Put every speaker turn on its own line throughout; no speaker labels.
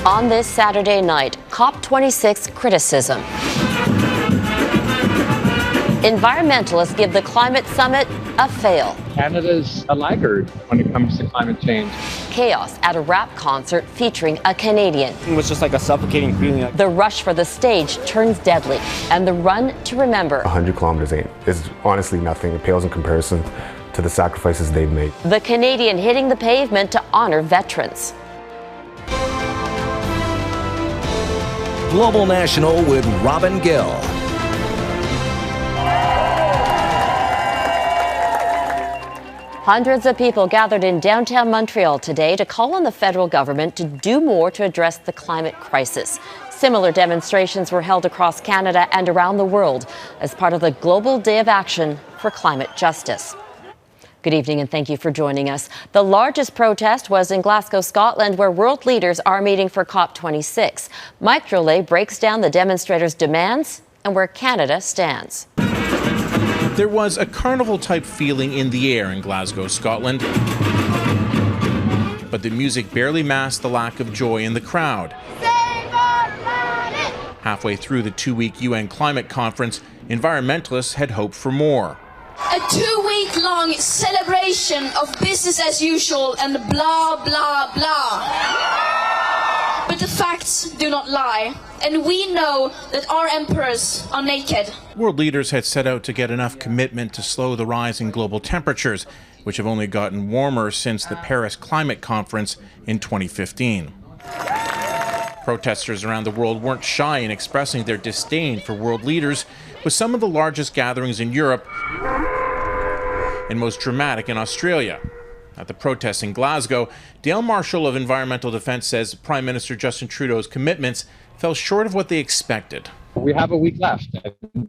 On this Saturday night, COP26 Criticism. Environmentalists give the climate summit a fail.
Canada's a laggard when it comes to climate change.
Chaos at a rap concert featuring a Canadian.
It was just like a suffocating feeling.
The rush for the stage turns deadly, and the run to remember.
100 kilometers is honestly nothing. It pales in comparison to the sacrifices they've made.
The Canadian hitting the pavement to honor veterans.
Global National with Robin Gill.
Hundreds of people gathered in downtown Montreal today to call on the federal government to do more to address the climate crisis. Similar demonstrations were held across Canada and around the world as part of the Global Day of Action for Climate Justice. Good evening and thank you for joining us. The largest protest was in Glasgow, Scotland, where world leaders are meeting for COP26. Mike Drolet breaks down the demonstrators' demands and where Canada stands.
There was a carnival-type feeling in the air in Glasgow, Scotland. But the music barely masked the lack of joy in the crowd.
Save our planet!
Halfway through the two-week UN climate conference, environmentalists had hoped for more.
A 2-week-long celebration of business as usual and blah, blah, blah. But the facts do not lie, and we know that our emperors are naked.
World leaders had set out to get enough commitment to slow the rise in global temperatures, which have only gotten warmer since the Paris Climate Conference in 2015. Protesters around the world weren't shy in expressing their disdain for world leaders, with some of the largest gatherings in Europe and most dramatic in Australia. At the protests in Glasgow, Dale Marshall of Environmental Defence says Prime Minister Justin Trudeau's commitments fell short of what they expected.
We have a week left,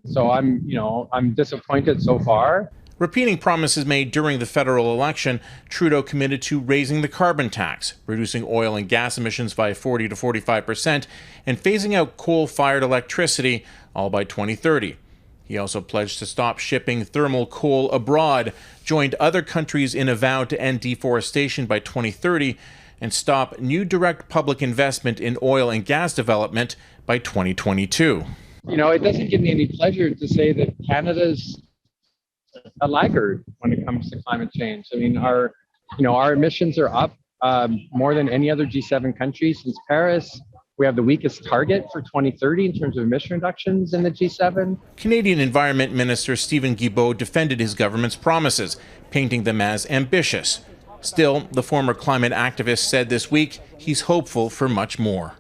so I'm disappointed so far.
Repeating promises made during the federal election, Trudeau committed to raising the carbon tax, reducing oil and gas emissions by 40 to 45%, and phasing out coal-fired electricity, all by 2030. He also pledged to stop shipping thermal coal abroad, joined other countries in a vow to end deforestation by 2030, and stop new direct public investment in oil and gas development by 2022.
It doesn't give me any pleasure to say that Canada's a laggard when it comes to climate change. I mean, our emissions are up more than any other G7 country since Paris. We have the weakest target for 2030 in terms of emission reductions in the G7.
Canadian Environment Minister Stephen Guilbeault defended his government's promises, painting them as ambitious. Still, the former climate activist said this week he's hopeful for much more.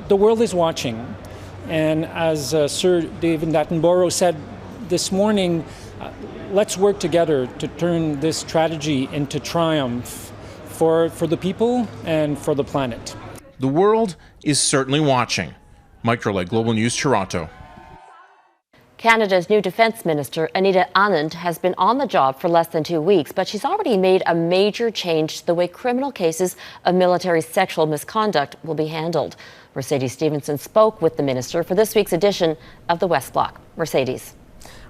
The world is watching, and as Sir David Attenborough said this morning, let's work together to turn this tragedy into triumph for the people and for the planet.
The world is certainly watching. Mike Drolet, Global News, Toronto.
Canada's new Defence Minister, Anita Anand, has been on the job for less than 2 weeks, but she's already made a major change to the way criminal cases of military sexual misconduct will be handled. Mercedes Stephenson spoke with the minister for this week's edition of the West Block. Mercedes.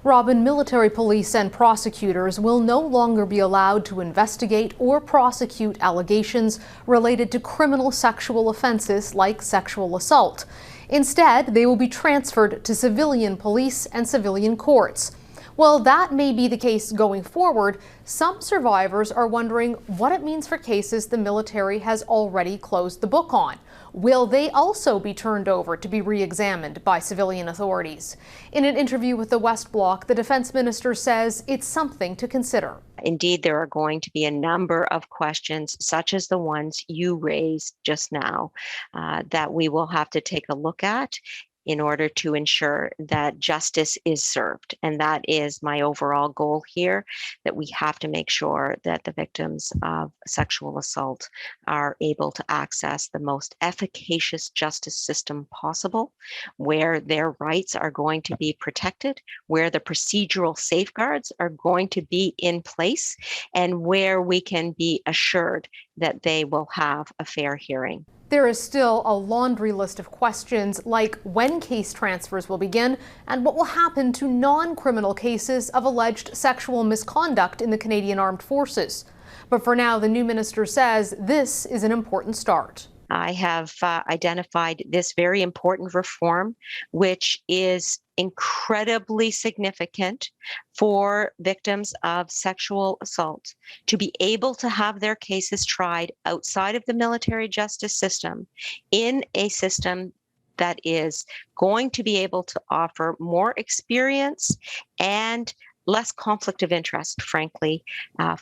Robin, military police and prosecutors will no longer be allowed to investigate or prosecute allegations related to criminal sexual offenses like sexual assault. Instead, they will be transferred to civilian police and civilian courts. While that may be the case going forward, some survivors are wondering what it means for cases the military has already closed the book on. Will they also be turned over to be re-examined by civilian authorities? In an interview with the West Block, the defense minister says it's something to consider.
Indeed, there are going to be a number of questions, such as the ones you raised just now, that we will have to take a look at in order to ensure that justice is served. And that is my overall goal here, that we have to make sure that the victims of sexual assault are able to access the most efficacious justice system possible, where their rights are going to be protected, where the procedural safeguards are going to be in place, and where we can be assured that they will have a fair hearing.
There is still a laundry list of questions like when case transfers will begin and what will happen to non-criminal cases of alleged sexual misconduct in the Canadian Armed Forces. But for now, the new minister says this is an important start.
I have identified this very important reform, which is incredibly significant for victims of sexual assault to be able to have their cases tried outside of the military justice system in a system that is going to be able to offer more experience and less conflict of interest, frankly,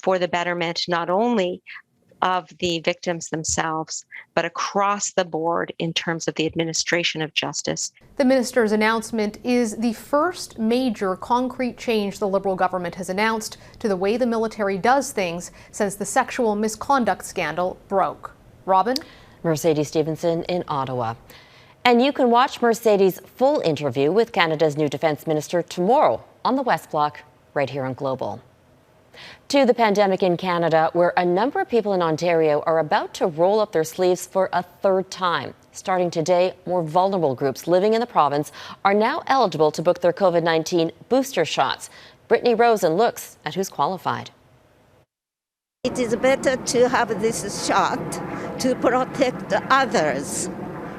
for the betterment not only of the victims themselves, but across the board in terms of the administration of justice.
The minister's announcement is the first major concrete change the Liberal government has announced to the way the military does things since the sexual misconduct scandal broke. Robin?
Mercedes Stevenson in Ottawa. And you can watch Mercedes' full interview with Canada's new Defence Minister tomorrow on the West Block, right here on Global. To the pandemic in Canada, where a number of people in Ontario are about to roll up their sleeves for a third time. Starting today, more vulnerable groups living in the province are now eligible to book their COVID-19 booster shots. Brittany Rosen looks at who's qualified.
It is better to have this shot to protect others.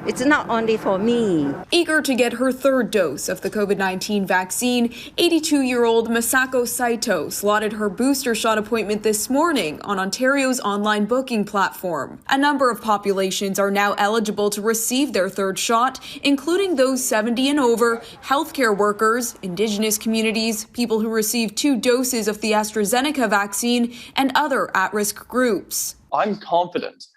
It's not only for me.
Eager to get her third dose of the COVID-19 vaccine, 82-year-old Masako Saito slotted her booster shot appointment this morning on Ontario's online booking platform. A number of populations are now eligible to receive their third shot, including those 70 and over, healthcare workers, Indigenous communities, people who received 2 doses of the AstraZeneca vaccine, and other at-risk groups.
I'm confident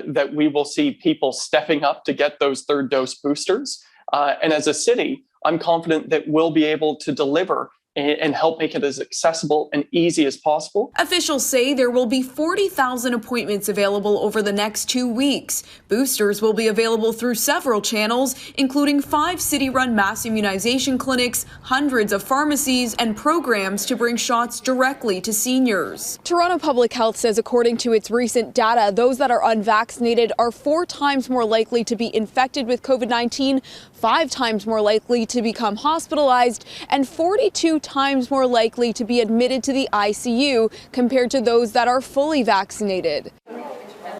that we will see people stepping up to get those third dose boosters. And as a city, I'm confident that we'll be able to deliver and help make it as accessible and easy as possible.
Officials say there will be 40,000 appointments available over the next 2 weeks. Boosters will be available through several channels, including 5 city-run mass immunization clinics, hundreds of pharmacies, and programs to bring shots directly to seniors. Toronto Public Health says according to its recent data, those that are unvaccinated are 4 times more likely to be infected with COVID-19, 5 times more likely to become hospitalized, and 42 times more likely to be admitted to the ICU compared to those that are fully vaccinated.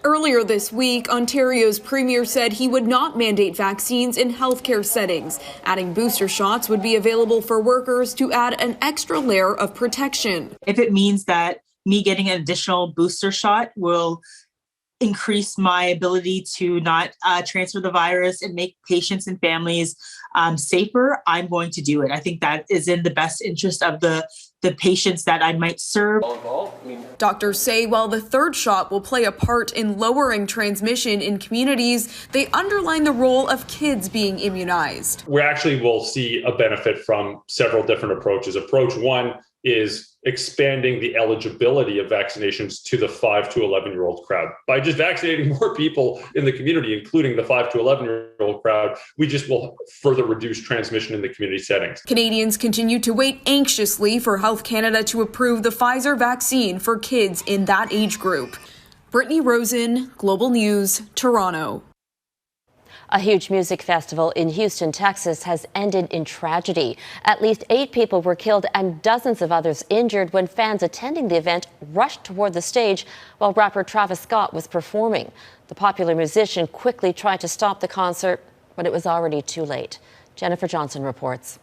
Earlier this week, Ontario's premier said he would not mandate vaccines in healthcare settings. Adding booster shots would be available for workers to add an extra layer of protection.
If it means that me getting an additional booster shot will increase my ability to not transfer the virus and make patients and families safer, I'm going to do it. I think that is in the best interest of the patients that I might serve.
Doctors say while the third shot will play a part in lowering transmission in communities, they underline the role of kids being immunized.
We actually will see a benefit from several different approaches. Approach 1 is expanding the eligibility of vaccinations to the 5 to 11-year-old crowd. By just vaccinating more people in the community, including the 5 to 11-year-old crowd, we just will further reduce transmission in the community settings.
Canadians continue to wait anxiously for Health Canada to approve the Pfizer vaccine for kids in that age group. Brittany Rosen, Global News, Toronto.
A huge music festival in Houston, Texas has ended in tragedy. At least 8 people were killed and dozens of others injured when fans attending the event rushed toward the stage while rapper Travis Scott was performing. The popular musician quickly tried to stop the concert, but it was already too late. Jennifer Johnson reports.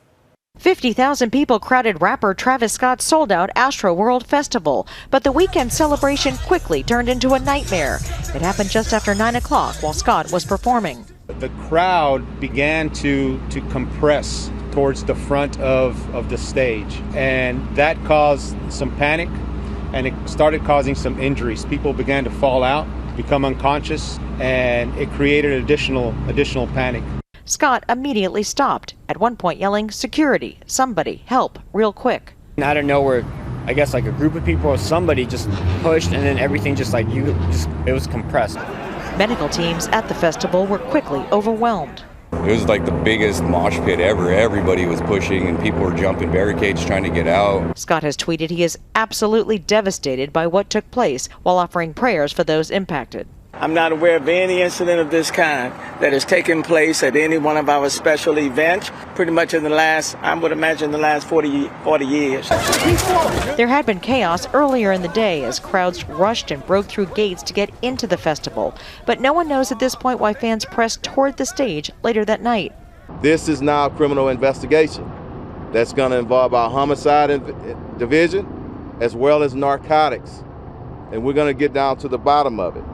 50,000 people crowded rapper Travis Scott's sold-out Astroworld Festival, but the weekend celebration quickly turned into a nightmare. It happened just after 9 o'clock while Scott was performing.
The crowd began to compress towards the front of the stage, and that caused some panic, and it started causing some injuries. People began to fall out, become unconscious, and it created additional panic.
Scott immediately stopped, at one point yelling, "Security, somebody, help, real quick."
Out of nowhere, I guess like a group of people or somebody just pushed, and then everything it was compressed.
Medical teams at the festival were quickly overwhelmed.
It was like the biggest mosh pit ever. Everybody was pushing and people were jumping barricades trying to get out.
Scott has tweeted he is absolutely devastated by what took place while offering prayers for those impacted.
I'm not aware of any incident of this kind that has taken place at any one of our special events, pretty much in the last, I would imagine, the last 40 years.
There had been chaos earlier in the day as crowds rushed and broke through gates to get into the festival. But no one knows at this point why fans pressed toward the stage later that night.
This is now a criminal investigation that's going to involve our homicide division as well as narcotics. And we're going to get down to the bottom of it.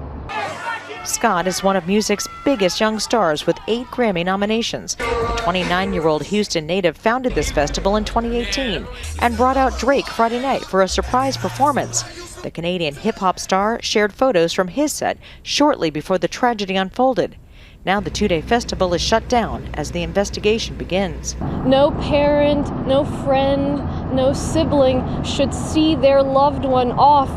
Scott is one of music's biggest young stars with 8 Grammy nominations. The 29-year-old Houston native founded this festival in 2018 and brought out Drake Friday night for a surprise performance. The Canadian hip-hop star shared photos from his set shortly before the tragedy unfolded. Now the 2-day festival is shut down as the investigation begins.
No parent, no friend, no sibling should see their loved one off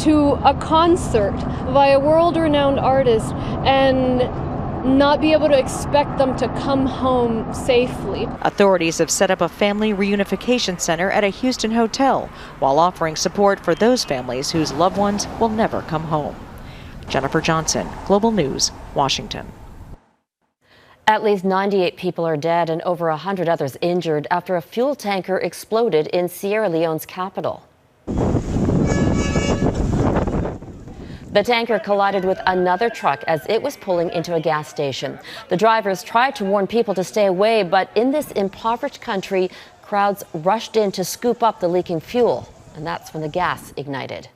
to a concert by a world-renowned artist and not be able to expect them to come home safely.
Authorities have set up a family reunification center at a Houston hotel while offering support for those families whose loved ones will never come home. Jennifer Johnson, Global News, Washington.
At least 98 people are dead and over 100 others injured after a fuel tanker exploded in Sierra Leone's capital. The tanker collided with another truck as it was pulling into a gas station. The drivers tried to warn people to stay away, but in this impoverished country, crowds rushed in to scoop up the leaking fuel, and that's when the gas ignited.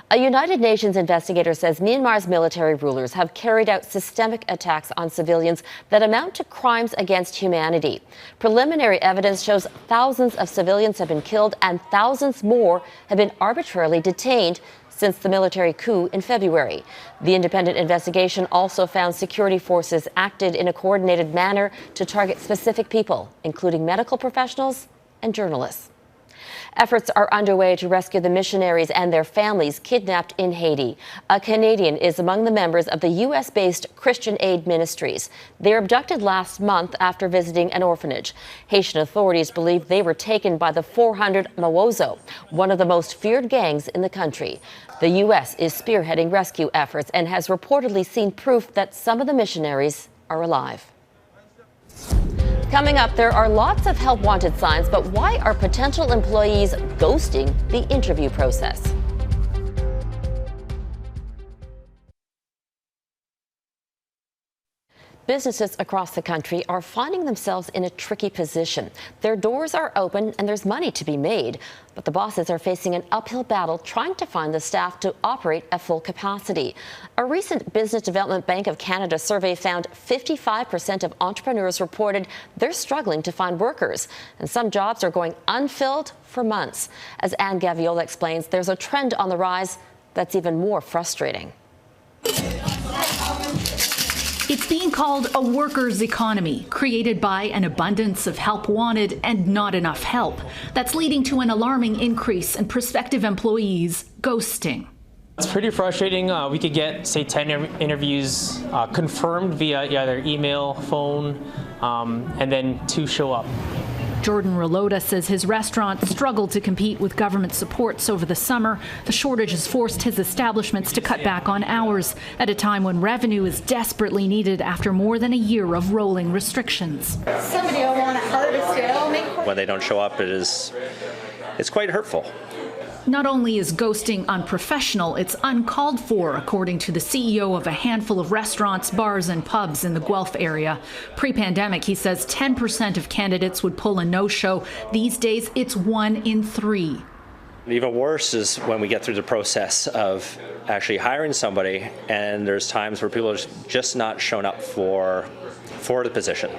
A United Nations investigator says Myanmar's military rulers have carried out systemic attacks on civilians that amount to crimes against humanity. Preliminary evidence shows thousands of civilians have been killed and thousands more have been arbitrarily detained since the military coup in February. The independent investigation also found security forces acted in a coordinated manner to target specific people, including medical professionals and journalists. Efforts are underway to rescue the missionaries and their families kidnapped in Haiti. A Canadian is among the members of the U.S.-based Christian Aid Ministries. They were abducted last month after visiting an orphanage. Haitian authorities believe they were taken by the 400 Mawozo, one of the most feared gangs in the country. The U.S. is spearheading rescue efforts and has reportedly seen proof that some of the missionaries are alive. Coming up, there are lots of help wanted signs, but why are potential employees ghosting the interview process? Businesses across the country are finding themselves in a tricky position. Their doors are open and there's money to be made, but the bosses are facing an uphill battle trying to find the staff to operate at full capacity. A recent Business Development Bank of Canada survey found 55% of entrepreneurs reported they're struggling to find workers, and some jobs are going unfilled for months. As Gaviola explains, there's a trend on the rise that's even more frustrating.
It's being called a workers' economy, created by an abundance of help wanted and not enough help. That's leading to an alarming increase in prospective employees ghosting.
It's pretty frustrating. We could get, say, 10 interviews confirmed via either email, phone, and then 2 show up.
Jordan Rolota says his restaurant struggled to compete with government supports over the summer. The shortage has forced his establishments to cut back on hours at a time when revenue is desperately needed after more than a year of rolling restrictions.
Somebody will want to harvest it.
When they don't show up, it's quite hurtful.
Not only is ghosting unprofessional, it's uncalled for, according to the CEO of a handful of restaurants, bars, and pubs in the Guelph area. Pre-pandemic, he says 10% of candidates would pull a no-show. These days, it's 1 in 3.
Even worse is when we get through the process of actually hiring somebody, and there's times where people are just not shown up for the position.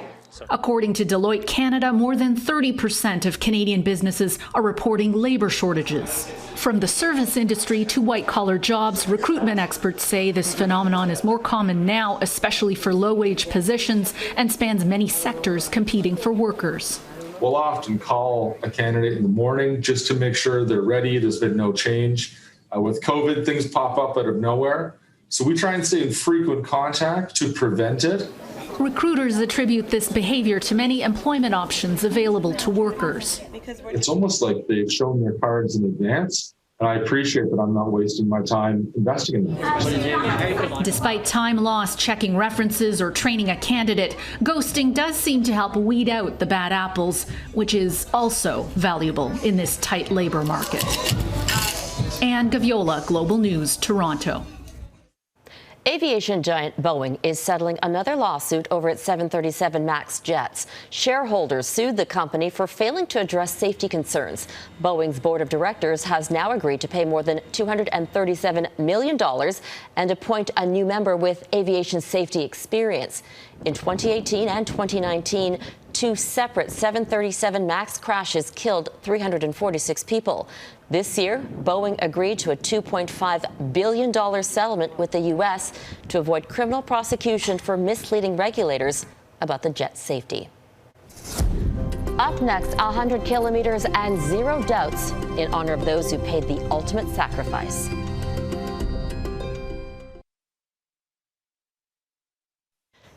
According to Deloitte Canada, more than 30% of Canadian businesses are reporting labor shortages. From the service industry to white-collar jobs, recruitment experts say this phenomenon is more common now, especially for low-wage positions, and spans many sectors competing for workers.
We'll often call a candidate in the morning just to make sure they're ready. There's been no change. With COVID, things pop up out of nowhere. So we try and stay in frequent contact to prevent it.
Recruiters attribute this behavior to many employment options available to workers.
It's almost like they've shown their cards in advance And I appreciate that I'm not wasting my time investigating it.
Despite time lost checking references or training a candidate, ghosting does seem to help weed out the bad apples, which is also valuable in this tight labor market. Anne Gaviola, Global News, Toronto.
Aviation giant Boeing is settling another lawsuit over its 737 MAX jets. Shareholders sued the company for failing to address safety concerns. Boeing's board of directors has now agreed to pay more than $237 million and appoint a new member with aviation safety experience. In 2018 and 2019, two separate 737 MAX crashes killed 346 people. This year, Boeing agreed to a $2.5 billion settlement with the U.S. to avoid criminal prosecution for misleading regulators about the jet's safety. Up next, 100 kilometers and zero doubts in honor of those who paid the ultimate sacrifice.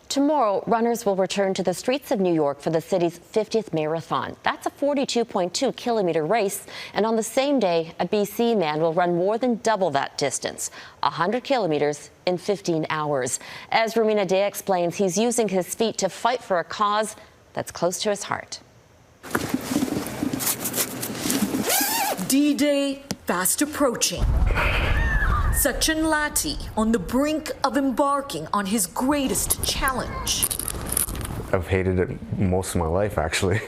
Tomorrow, runners will return to the streets of New York for the city's 50th marathon. That's a 42.2-kilometer race, and on the same day, a BC man will run more than double that distance, 100 kilometers in 15 hours. As Romina Day explains, he's using his feet to fight for a cause that's close to his heart.
D-Day fast approaching. Sachin Lati on the brink of embarking on his greatest challenge.
I've hated it most of my life, actually.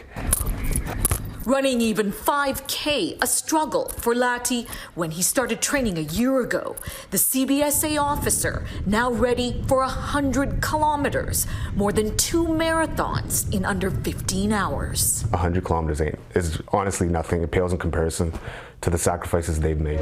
Running even 5K, a struggle for Lati when he started training a year ago. The CBSA officer now ready for 100 kilometers, more than 2 marathons in under 15 hours.
100 kilometers is honestly nothing. It pales in comparison to the sacrifices they've made.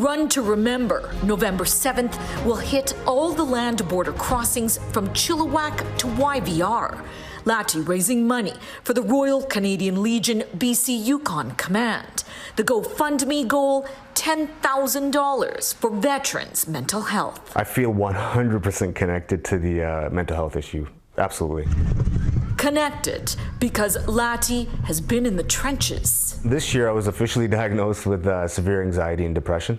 Run to Remember, November 7th, will hit all the land border crossings from Chilliwack to YVR. Lati raising money for the Royal Canadian Legion BC Yukon Command. The GoFundMe goal, $10,000 for veterans' mental health.
I feel 100% connected to the mental health issue. Absolutely.
Connected because Lati has been in the trenches.
This year I was officially diagnosed with severe anxiety and depression.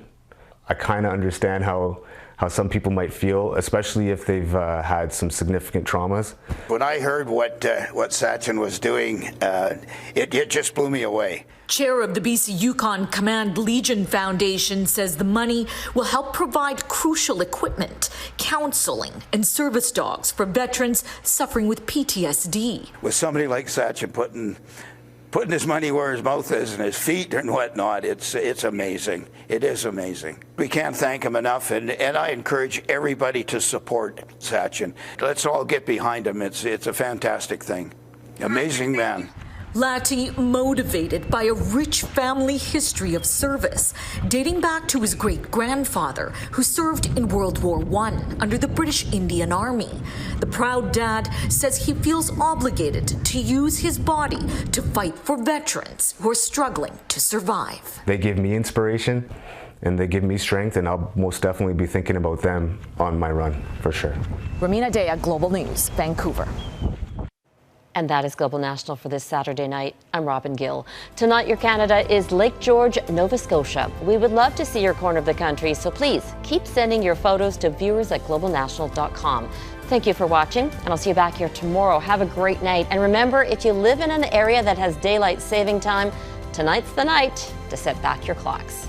I kind of understand how some people might feel, especially if they've had some significant traumas.
When I heard what Sachin was doing, it just blew me away.
Chair of the BC Yukon Command Legion Foundation says the money will help provide crucial equipment, counseling, and service dogs for veterans suffering with PTSD.
With somebody like Sachin putting his money where his mouth is and his feet and whatnot, it's amazing. It is amazing. We can't thank him enough, and I encourage everybody to support Sachin. Let's all get behind him. It's a fantastic thing. Amazing man.
Lati motivated by a rich family history of service, dating back to his great-grandfather, who served in World War I under the British Indian Army. The proud dad says he feels obligated to use his body to fight for veterans who are struggling to survive.
They give me inspiration and they give me strength, and I'll most definitely be thinking about them on my run, for sure.
Romina Day, Global News, Vancouver.
And that is Global National for this Saturday night. I'm Robin Gill. Tonight, your Canada is Lake George, Nova Scotia. We would love to see your corner of the country, so please keep sending your photos to viewers@globalnational.com. Thank you for watching, and I'll see you back here tomorrow. Have a great night. And remember, if you live in an area that has daylight saving time, tonight's the night to set back your clocks.